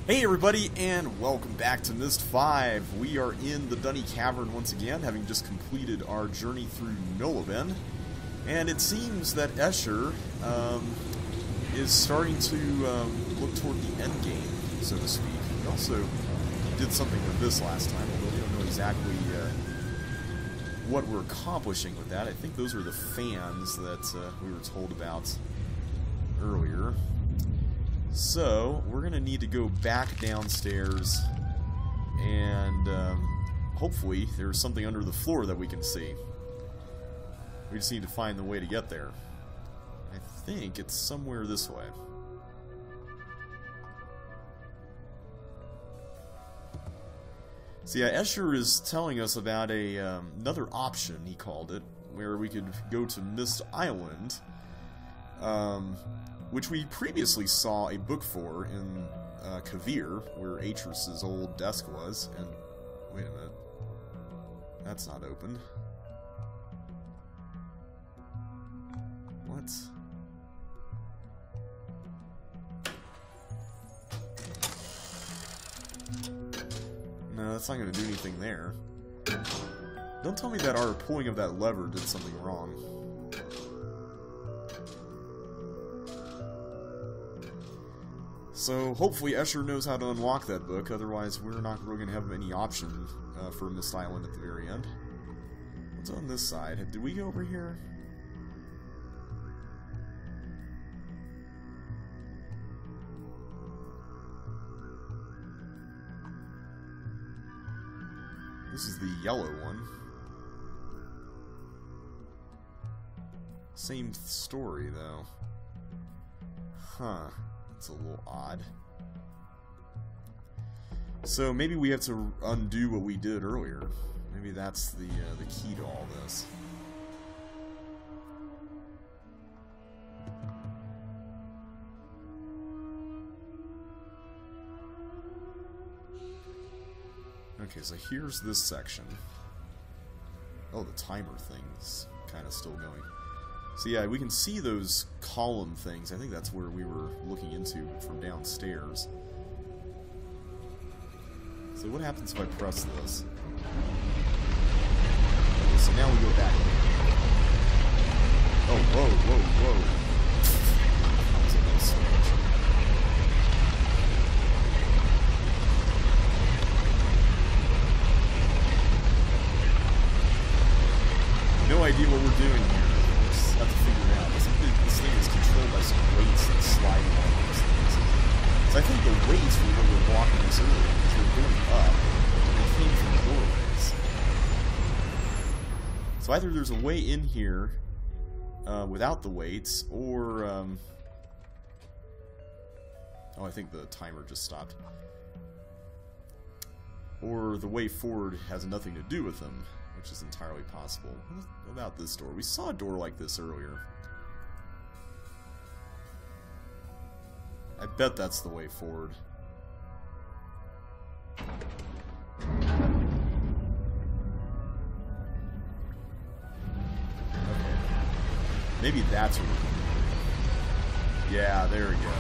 Hey everybody, and welcome back to Myst 5. We are in the Dunny Cavern once again, having just completed our journey through Nolabin. And it seems that Escher is starting to look toward the end game, so to speak. We also did something with this last time, although we don't know exactly what we're accomplishing with that. I think those are the fans that we were told about earlier. So, we're going to need to go back downstairs, and hopefully there's something under the floor that we can see. We just need to find the way to get there. I think it's somewhere this way. So yeah, Escher is telling us about another option, he called it, where we could go to Myst Island, which we previously saw a book for in Kavir, where Atris's old desk was, and wait a minute, that's not open. What? No, that's not going to do anything there. Don't tell me that our pulling of that lever did something wrong. So, hopefully Escher knows how to unlock that book, otherwise we're not really going to have any option for Myst Island at the very end. What's on this side? Did we go over here? This is the yellow one. Same story, though. Huh. It's a little odd. So maybe we have to undo what we did earlier. Maybe that's the key to all this. Okay, so here's this section. Oh, the timer thing's kind of still going. So yeah, we can see those column things. I think that's where we were looking into from downstairs. So what happens if I press this? Okay, so now we go back. Oh, whoa, whoa, whoa. That's a little strange. No idea what we're doing here. Have to figure it out. This thing is controlled by some weights that slide along those things. So I think the weights were where we're walking this earlier, because they're going up, and they came from the doorways. So either there's a way in here without the weights, or oh, I think the timer just stopped. Or the way forward has nothing to do with them, which is entirely possible. What about this door? We saw a door like this earlier. I bet that's the way forward. Okay. Maybe that's what we're doing. Yeah, there we go.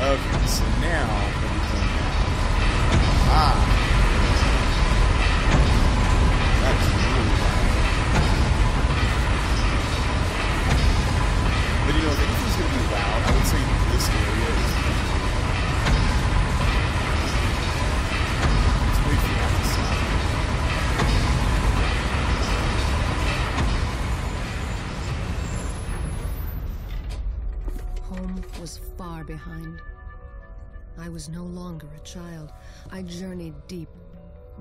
Okay, so now what we've done now. Ah! That's really loud. But you know, if anything's going to be loud, I would say this area is... Let's wait for that to stop. Home was far behind. I was no longer a child. I journeyed deep,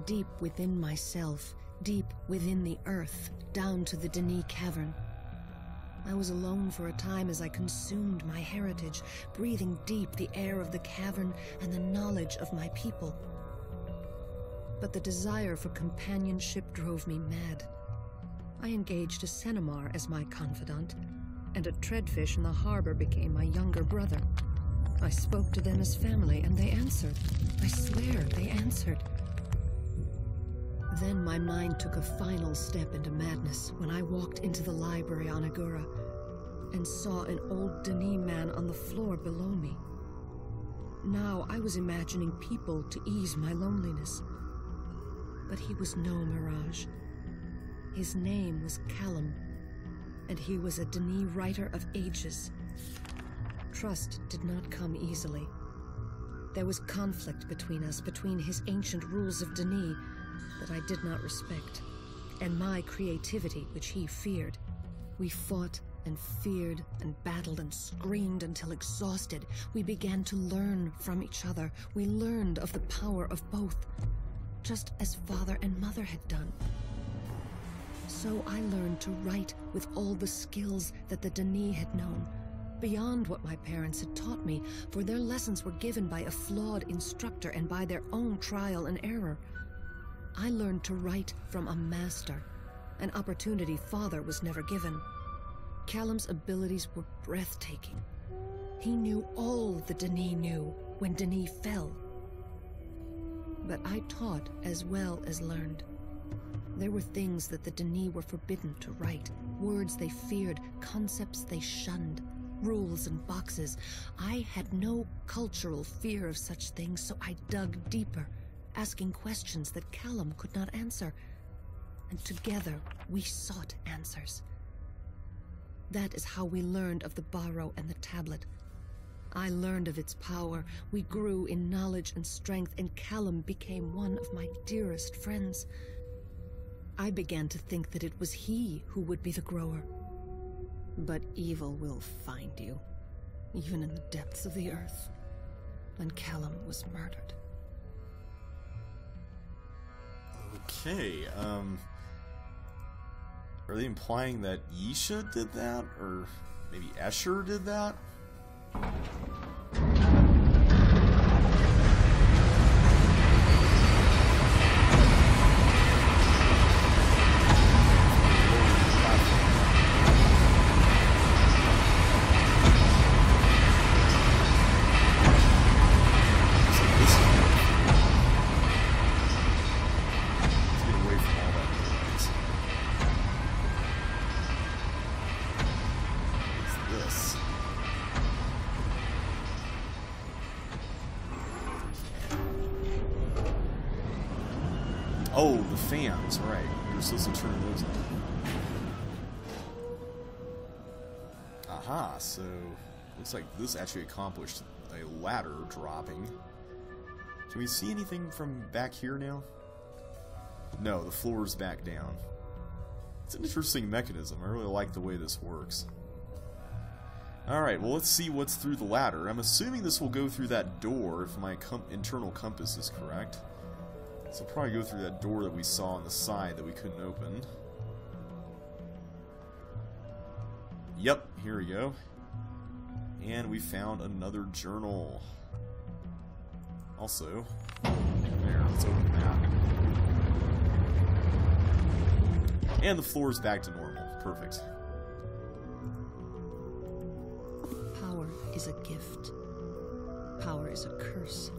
deep within myself, deep within the earth, down to the Dunny Cavern. I was alone for a time as I consumed my heritage, breathing deep the air of the cavern and the knowledge of my people. But the desire for companionship drove me mad. I engaged a Cenomar as my confidant, and a treadfish in the harbor became my younger brother. I spoke to them as family, and they answered. I swear, they answered. Then my mind took a final step into madness when I walked into the library on Agura. and saw an old Denis man on the floor below me. Now I was imagining people to ease my loneliness. But he was no mirage. His name was Callum, and he was a Denis writer of ages. Trust did not come easily. There was conflict between us, between his ancient rules of Denis that I did not respect, and my creativity, which he feared. We fought and feared and battled and screamed until exhausted. We began to learn from each other. We learned of the power of both, just as father and mother had done. So I learned to write with all the skills that the Denis had known, beyond what my parents had taught me, for their lessons were given by a flawed instructor and by their own trial and error. I learned to write from a master, an opportunity father was never given. Callum's abilities were breathtaking. He knew all the Denis knew when Denis fell. But I taught as well as learned. There were things that the Denis were forbidden to write, words they feared, concepts they shunned, rules and boxes. I had no cultural fear of such things, so I dug deeper, asking questions that Callum could not answer. And together we sought answers. That is how we learned of the barrow and the tablet. I learned of its power. We grew in knowledge and strength, and Callum became one of my dearest friends. I began to think that it was he who would be the grower. But evil will find you, even in the depths of the earth. And Callum was murdered. Okay, are they implying that Yisha did that? Or maybe Escher did that? Oh, the fans, right. You're supposed to turn those on. Aha, so looks like this actually accomplished a ladder dropping. Can we see anything from back here now? No, the floor's back down. It's an interesting mechanism. I really like the way this works. Alright, well let's see what's through the ladder. I'm assuming this will go through that door if my internal compass is correct. So I'll probably go through that door that we saw on the side that we couldn't open. Yep, here we go. And we found another journal. Also, there, let's open that. And the floor is back to normal. Perfect. Power is a gift. Power is a curse.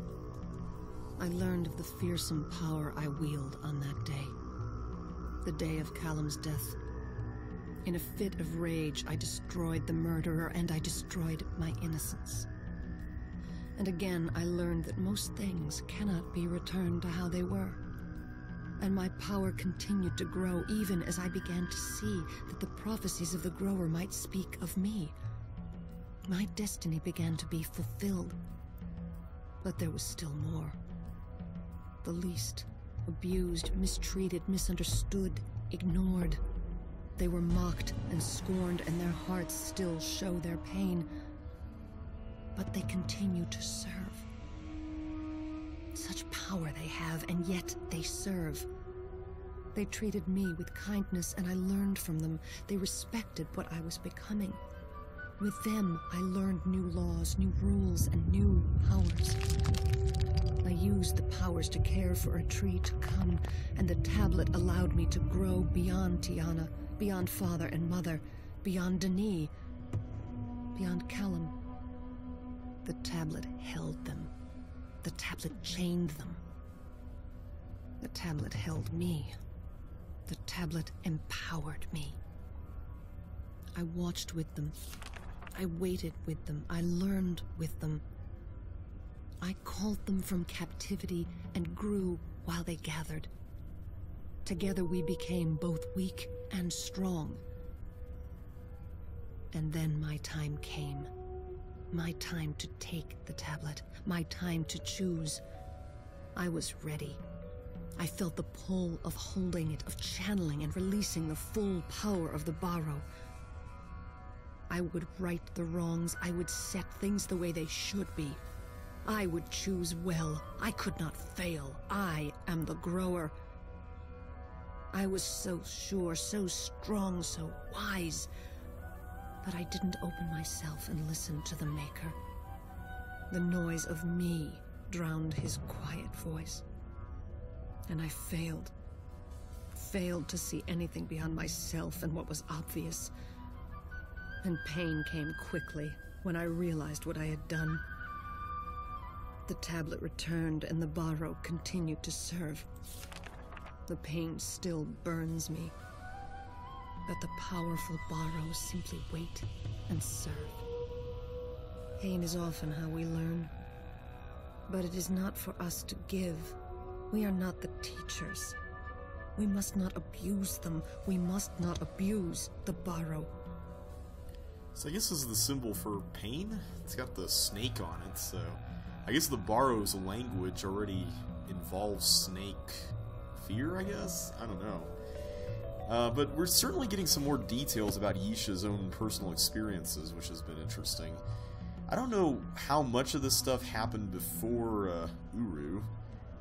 I learned of the fearsome power I wield on that day. The day of Callum's death. In a fit of rage, I destroyed the murderer, and I destroyed my innocence. And again, I learned that most things cannot be returned to how they were. And my power continued to grow even as I began to see that the prophecies of the grower might speak of me. My destiny began to be fulfilled. But there was still more. The least, abused, mistreated, misunderstood, ignored. They were mocked and scorned, and their hearts still show their pain. But they continue to serve. Such power they have, and yet they serve. They treated me with kindness, and I learned from them. They respected what I was becoming. With them, I learned new laws, new rules, and new powers. I used the powers to care for a tree to come, and the tablet allowed me to grow beyond Tiana, beyond father and mother, beyond Denis, beyond Callum. The tablet held them. The tablet chained them. The tablet held me. The tablet empowered me. I watched with them. I waited with them. I learned with them. I called them from captivity and grew while they gathered. Together we became both weak and strong. And then my time came. My time to take the tablet. My time to choose. I was ready. I felt the pull of holding it, of channeling and releasing the full power of the Barrow. I would right the wrongs. I would set things the way they should be. I would choose well. I could not fail. I am the grower. I was so sure, so strong, so wise. But I didn't open myself and listen to the Maker. The noise of me drowned his quiet voice. And I failed. Failed to see anything beyond myself and what was obvious. And pain came quickly when I realized what I had done. The tablet returned and the Barrow continued to serve. The pain still burns me. But the powerful Barrows simply wait and serve. Pain is often how we learn. But it is not for us to give. We are not the teachers. We must not abuse them. We must not abuse the Barrow. So I guess this is the symbol for pain? It's got the snake on it, so... I guess the Barrow's language already involves snake fear, I guess? I don't know. But we're certainly getting some more details about Yisha's own personal experiences, which has been interesting. I don't know how much of this stuff happened before Uru,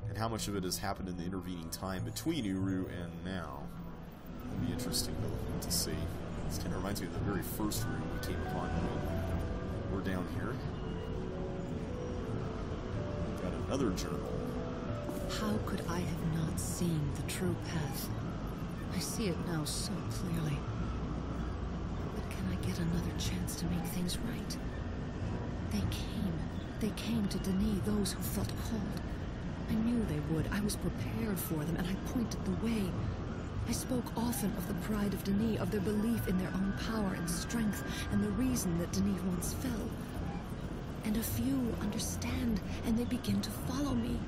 and how much of it has happened in the intervening time between Uru and now. It'll be interesting to see. This kind of reminds me of the very first room we came upon when we're down here. Got another journal. How could I have not seen the true path? I see it now so clearly. But can I get another chance to make things right? They came to Denis, those who felt called. I knew they would. I was prepared for them, and I pointed the way. I spoke often of the pride of Denis, of their belief in their own power and strength, and the reason that Denis once fell. And a few understand, and they begin to follow me.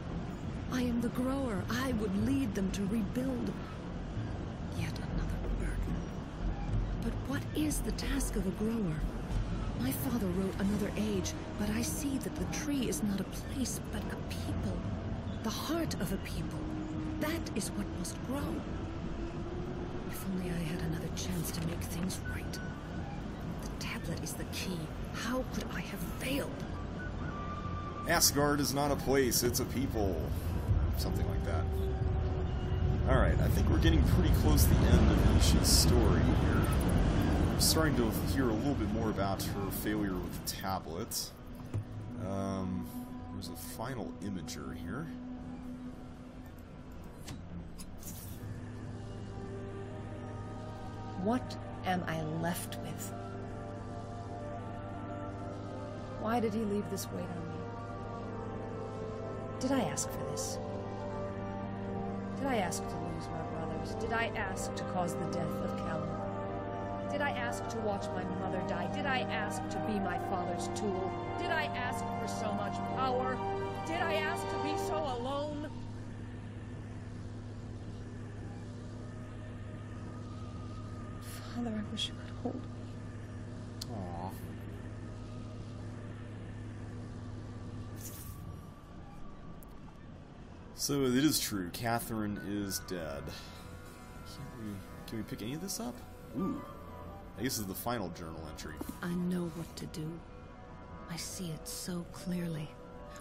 I am the grower. I would lead them to rebuild. Yet another burden. But what is the task of a grower? My father wrote Another Age, but I see that the tree is not a place, but a people. The heart of a people. That is what must grow. If only I had another chance to make things right. The tablet is the key. How could I have failed? Asgard is not a place, it's a people. Something like that. Alright, I think we're getting pretty close to the end of Yisha's story here. I'm starting to hear a little bit more about her failure with the tablet. There's a final imager here. What am I left with? Why did he leave this weight on me? Did I ask for this? Did I ask to lose my brothers? Did I ask to cause the death of Callum? Did I ask to watch my mother die? Did I ask to be my father's tool? Did I ask for so much power? Did I ask to be so alone? Father, I wish you could hold me. Aww. So it is true, Catherine is dead. Can we pick any of this up? Ooh. I guess this is the final journal entry. I know what to do. I see it so clearly.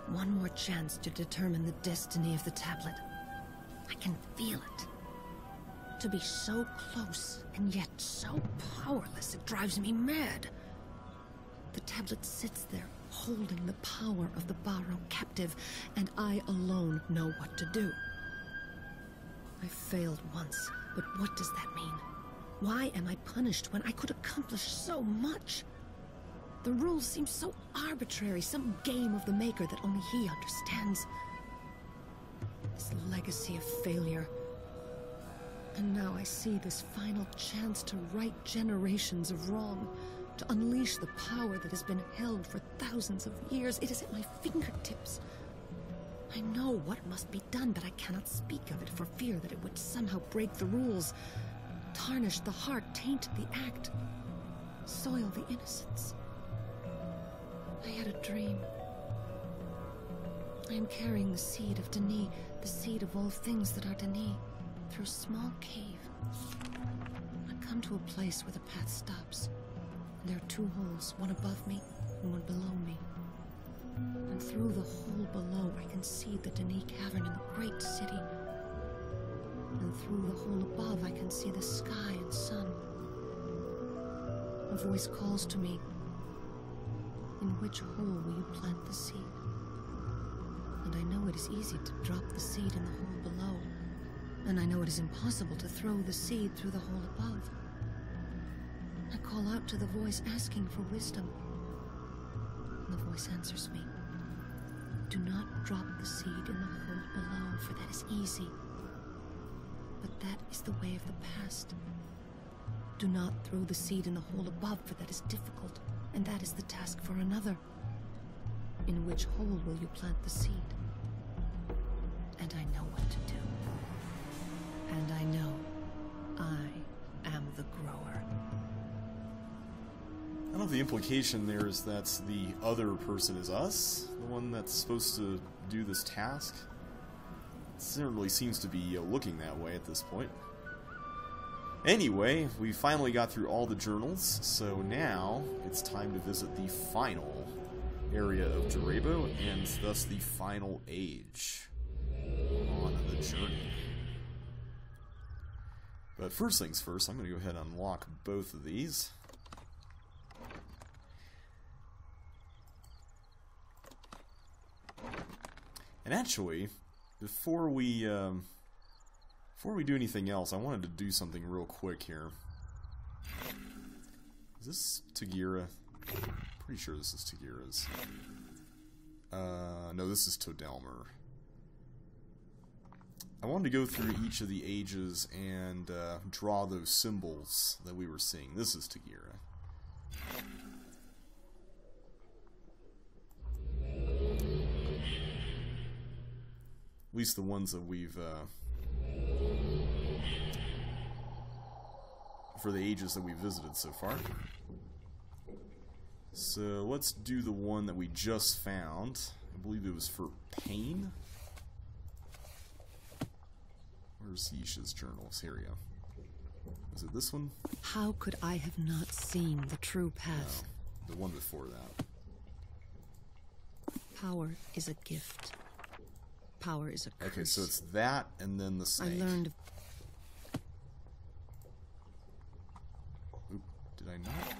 One more chance to determine the destiny of the tablet. I can feel it. To be so close, and yet so powerless, it drives me mad. The tablet sits there, holding the power of the Barrow captive, and I alone know what to do. I failed once, but what does that mean? Why am I punished when I could accomplish so much? The rules seem so arbitrary, some game of the Maker that only he understands. This legacy of failure. And now I see this final chance to right generations of wrong, to unleash the power that has been held for thousands of years. It is at my fingertips. I know what must be done, but I cannot speak of it for fear that it would somehow break the rules, tarnish the heart, taint the act, soil the innocence. I had a dream. I am carrying the seed of Denis, the seed of all things that are Denis, through a small cave. I come to a place where the path stops. And there are two holes, one above me and one below me. And through the hole below, I can see the Denis cavern in the great city. And through the hole above, I can see the sky and sun. A voice calls to me. In which hole will you plant the seed? And I know it is easy to drop the seed in the hole below. And I know it is impossible to throw the seed through the hole above. I call out to the voice, asking for wisdom. And the voice answers me. Do not drop the seed in the hole below, for that is easy. But that is the way of the past. Do not throw the seed in the hole above, for that is difficult, and that is the task for another. In which hole will you plant the seed? And I know what to do. And I know I am the grower. I don't know if the implication there is that the other person is us, the one that's supposed to do this task. It certainly seems to be looking that way at this point. Anyway, we finally got through all the journals, so now it's time to visit the final area of Durabo, and thus the final age on the journey. But first things first, I'm going to go ahead and unlock both of these. And actually, before we do anything else, I wanted to do something real quick here. Is this Tagira? Pretty sure this is Tagira's. No, this is Todelmer. I wanted to go through each of the ages and draw those symbols that we were seeing. This is Tagira. At least the ones that we've for the ages that we visited so far. So let's do the one that we just found. I believe it was for pain. Where's Yisha's journals? Here we go. Is it this one? How could I have not seen the true path? No, the one before that. Power is a gift. Power is a curse. Okay, so it's that and then the snake. I learned. Oop, did I not?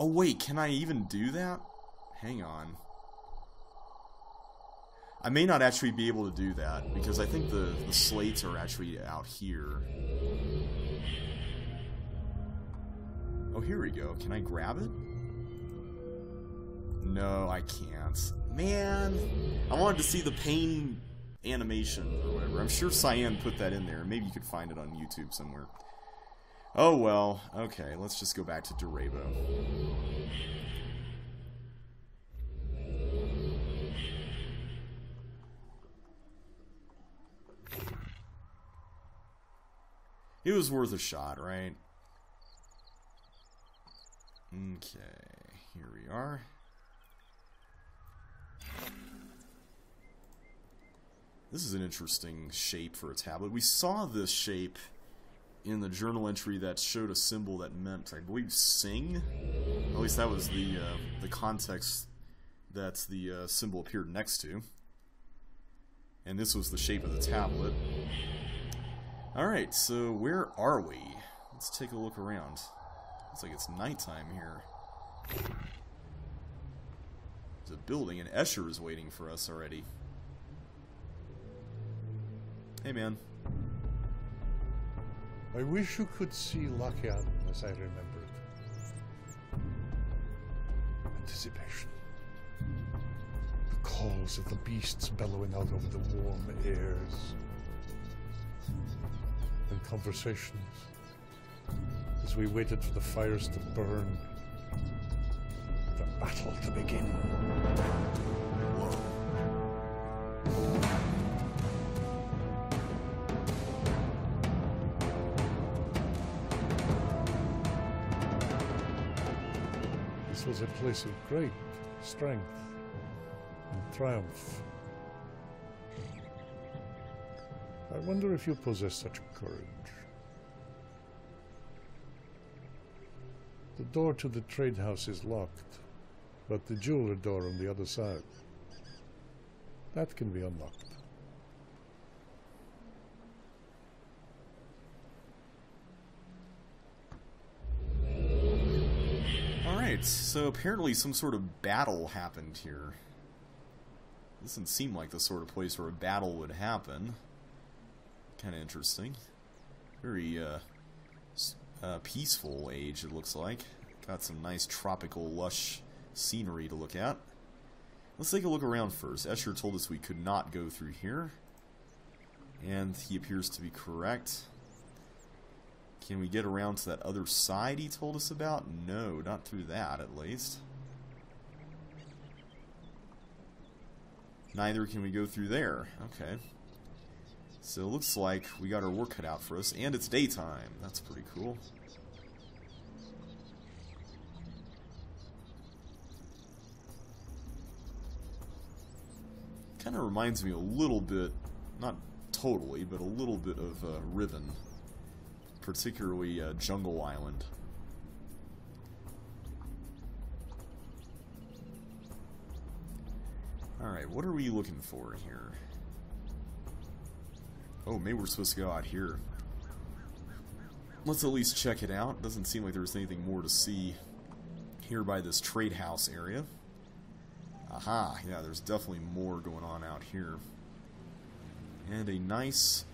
Oh wait, can I even do that? Hang on. I may not actually be able to do that, because I think the slates are actually out here. Oh, here we go. Can I grab it? No, I can't. Man! I wanted to see the pain animation or whatever. I'm sure Cyan put that in there. Maybe you could find it on YouTube somewhere. Oh well. Okay, let's just go back to Durabo. It was worth a shot, right? Okay, here we are. This is an interesting shape for a tablet. We saw this shape in the journal entry that showed a symbol that meant, I believe, sing. At least that was the context that the symbol appeared next to. And this was the shape of the tablet. Alright, so where are we? Let's take a look around. Looks like it's nighttime here. There's a building, and Escher is waiting for us already. Hey, man. I wish you could see Lakian as I remember it. Anticipation. The calls of the beasts bellowing out over the warm airs. and conversations as we waited for the fires to burn, the battle to begin. This was a place of great strength and triumph. I wonder if you possess such courage. The door to the trade house is locked, but the jeweler door on the other side, that can be unlocked. Alright, so apparently some sort of battle happened here. Doesn't seem like the sort of place where a battle would happen. Kind of interesting. Very peaceful age, it looks like. Got some nice tropical, lush scenery to look at. Let's take a look around first. Escher told us we could not go through here, and he appears to be correct. Can we get around to that other side he told us about? No, not through that, at least. Neither can we go through there. Okay. So it looks like we got our work cut out for us, and it's daytime. That's pretty cool. Kind of reminds me a little bit, not totally, but a little bit of Riven. Particularly Jungle Island. Alright, what are we looking for here? Oh, maybe we're supposed to go out here. Let's at least check it out. Doesn't seem like there's anything more to see here by this trade house area. Aha, yeah, there's definitely more going on out here. And a nice,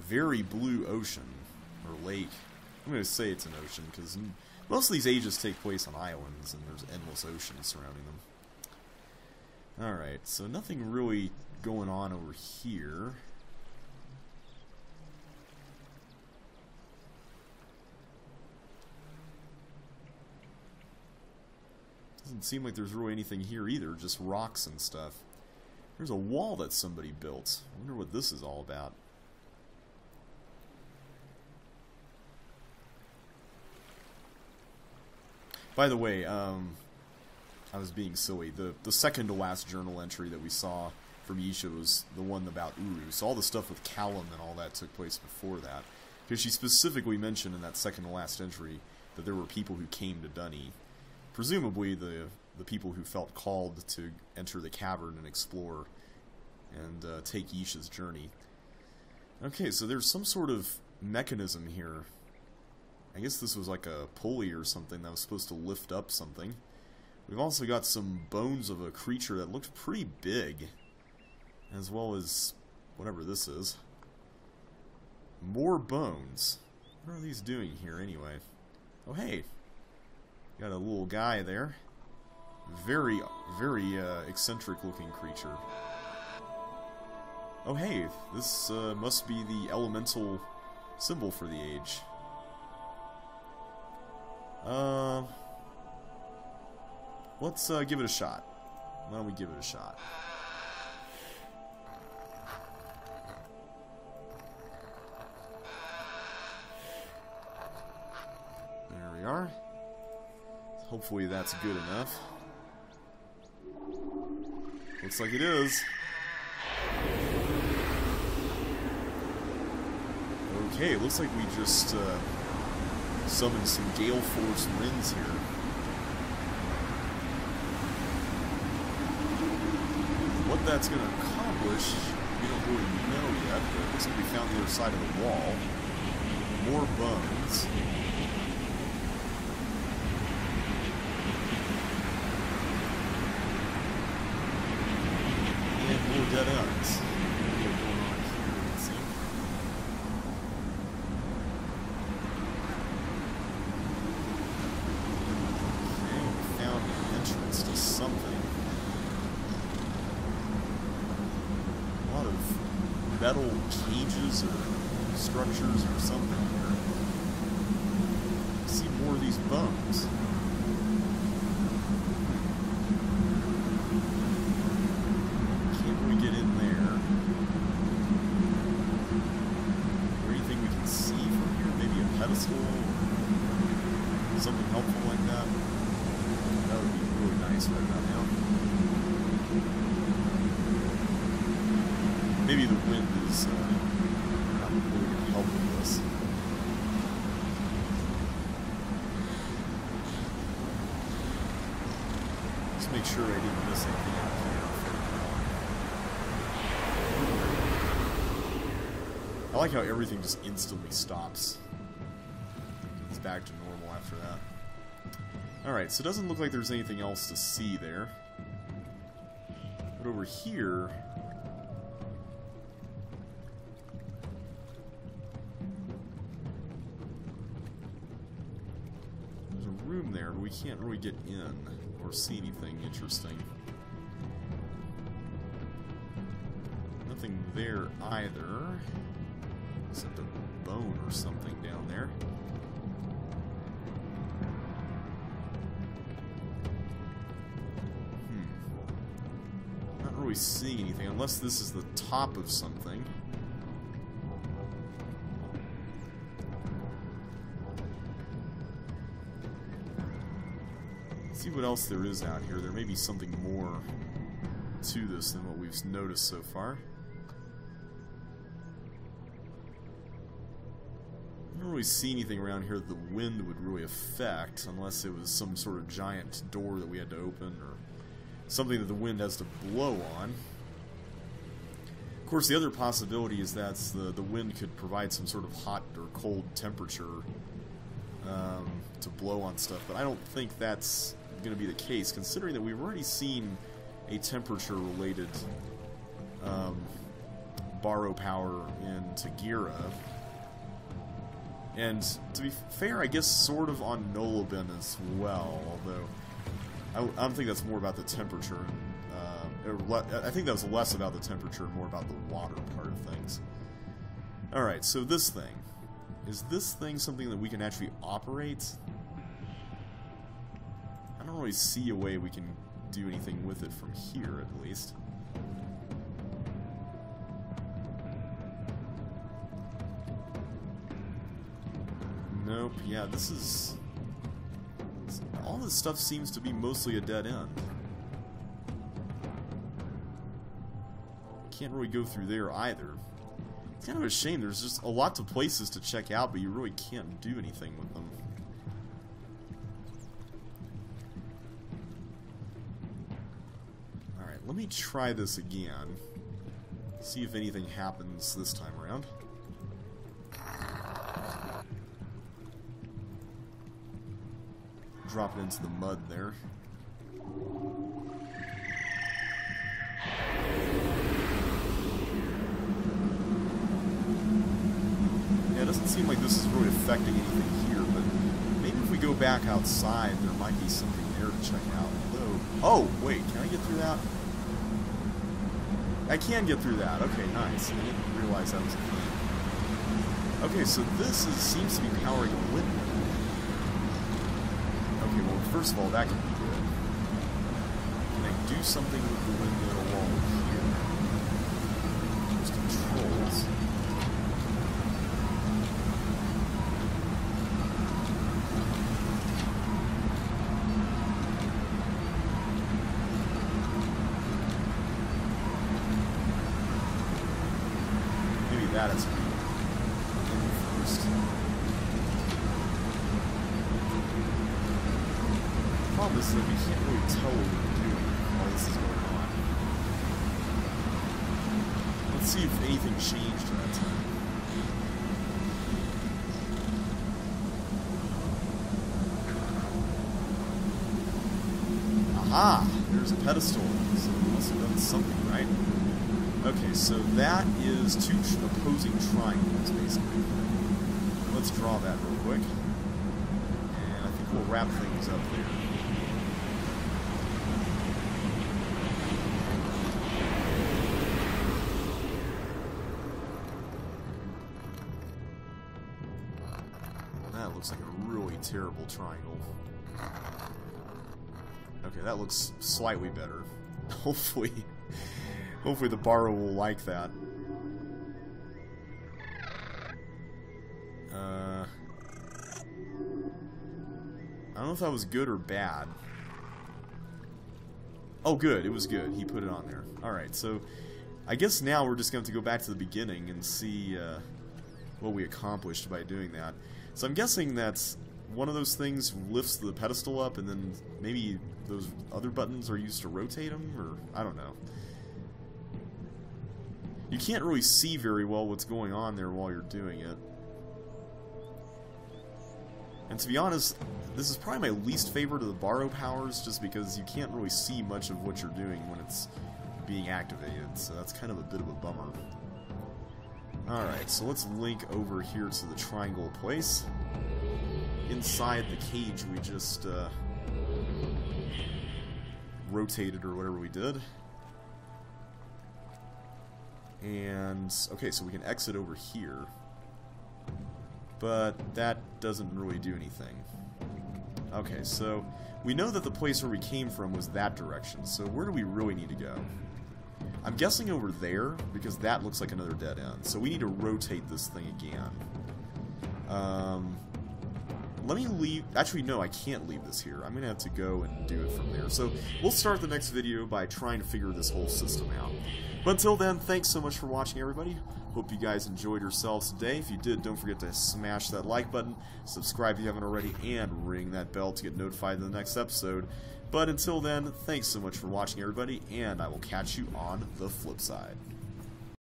very blue ocean, or lake. I'm going to say it's an ocean, because most of these ages take place on islands, and there's endless oceans surrounding them. Alright, so nothing really going on over here. Doesn't seem like there's really anything here either, just rocks and stuff. There's a wall that somebody built. I wonder what this is all about. By the way, I was being silly. The second to last journal entry that we saw from Yisha was the one about Uru. So all the stuff with Callum and all that took place before that. Because she specifically mentioned in that second to last entry that there were people who came to Dunny. Presumably the people who felt called to enter the cavern and explore and take Yisha's journey. Okay, so there's some sort of mechanism here. I guess this was like a pulley or something that was supposed to lift up something. We've also got some bones of a creature that looks pretty big, as well as whatever this is. More bones. What are these doing here anyway? Oh hey, got a little guy there. Very, very eccentric looking creature. Oh hey, this must be the elemental symbol for the age. Let's give it a shot. Why don't we give it a shot? There we are. Hopefully that's good enough. Looks like it is. Okay, it looks like we just summoned some Gale Force winds here. What that's going to accomplish, we don't really know yet, but it looks like we found the other side of the wall. More bones. And more dead ends. What's going on here, let's see. Okay, we found an entrance to something. Metal cages or structures or something here. I see more of these bones. Can't really get in there. Is there anything we can see from here? Maybe a pedestal or something helpful like that? That would be really nice right about now. Maybe the wind is not really going to help with this. Just make sure I didn't miss anything out here. I like how everything just instantly stops. It's back to normal after that. Alright, so it doesn't look like there's anything else to see there. But over here... room there, but we can't really get in or see anything interesting. Nothing there either, except a bone or something down there. Not really seeing anything, unless this is the top of something. See what else there is out here. There may be something more to this than what we've noticed so far. I don't really see anything around here that the wind would really affect, unless it was some sort of giant door that we had to open, or something that the wind has to blow on. Of course, the other possibility is that the wind could provide some sort of hot or cold temperature to blow on stuff, but I don't think that's going to be the case, considering that we've already seen a temperature-related borrow power in Tagira. And to be fair, I guess sort of on Nolobin as well, although I don't think that's more about the temperature. I think that was less about the temperature and more about the water part of things. Alright, so this thing. Is this thing something that we can actually operate? I don't really see a way we can do anything with it from here, at least. Nope, yeah, this is... all this stuff seems to be mostly a dead end. Can't really go through there either. It's kind of a shame, there's just a lot of places to check out, but you really can't do anything with them. Alright, let me try this again. See if anything happens this time around. Drop it into the mud there. Yeah, it doesn't seem like this is really affecting anything here, but maybe if we go back outside, there might be something there to check out. Although, oh, wait, can I get through that? I can get through that. Okay, nice. I didn't realize that was a thing. Okay, so this seems to be powering a windmill. Okay, well, first of all, that can be good. Can I do something with the windmill while we're here? There's controls. Maybe that is good. First. The problem is that we can't really tell what we're doing while this is going on. Let's see if anything changed in that time. Aha! There's a pedestal, so we must have done something, right? Okay, so that is two opposing triangles, basically. Let's draw that real quick. And I think we'll wrap things up there. a terrible triangle. Okay, that looks slightly better. Hopefully the Barrow will like that. I don't know if that was good or bad. Oh, good. It was good. He put it on there. Alright, so I guess now we're just going to have to go back to the beginning and see what we accomplished by doing that. So I'm guessing that's one of those things lifts the pedestal up, and then maybe those other buttons are used to rotate them, or I don't know. You can't really see very well what's going on there while you're doing it. And to be honest, this is probably my least favorite of the Barrow powers, just because you can't really see much of what you're doing when it's being activated, so that's kind of a bit of a bummer. Alright, so let's link over here to the triangle place. Inside the cage we just rotated, or whatever we did. And, okay, so we can exit over here. But that doesn't really do anything. Okay, so we know that the place where we came from was that direction, so where do we really need to go? I'm guessing over there, because that looks like another dead end. So we need to rotate this thing again. Let me leave... Actually, no, I can't leave this here. I'm going to have to go and do it from there. So we'll start the next video by trying to figure this whole system out. But until then, thanks so much for watching, everybody. Hope you guys enjoyed yourselves today. If you did, don't forget to smash that like button, subscribe if you haven't already, and ring that bell to get notified in the next episode. But until then, thanks so much for watching, everybody, and I will catch you on the flip side.